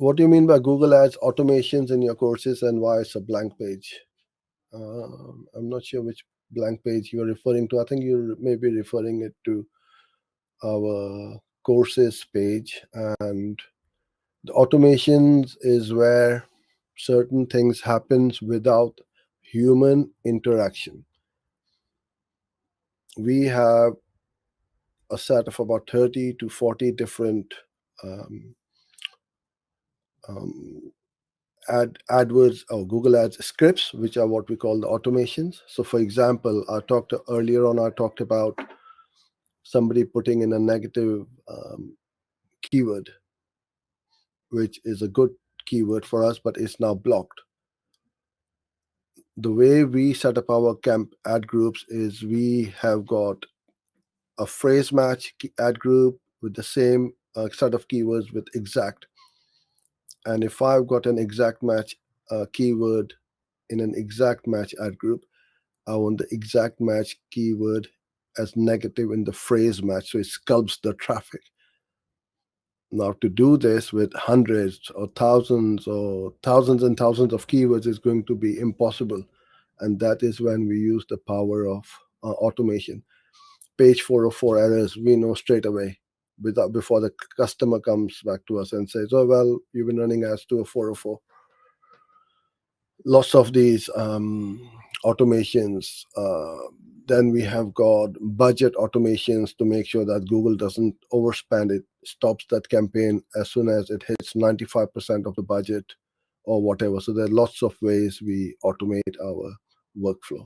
What do you mean by Google Ads automations in your courses and why it's a blank page? I'm not sure which blank page you are referring to. I think you may be referring it to our courses page. And the automations is where certain things happens without human interaction. We have a set of about 30 to 40 different um, um, AdWords or Google Ads scripts, which are what we call the automations. So, for example, earlier on. I talked about somebody putting in a negative keyword, which is a good keyword for us, but it's now blocked. The way we set up our camp ad groups is we have got a phrase match ad group with the same set of keywords with exact. And if I've got an exact match keyword in an exact match ad group, I want the exact match keyword as negative in the phrase match, so it sculpts the traffic. Now, to do this with hundreds or thousands and thousands of keywords is going to be impossible. And that is when we use the power of automation. Page 404 errors, we know straight away without before the customer comes back to us and says, "Oh, well, you've been running ads to a 404." Lots of these automations. Then we have got budget automations to make sure that Google doesn't overspend. It stops that campaign as soon as it hits 95% of the budget or whatever. So there are lots of ways we automate our workflow.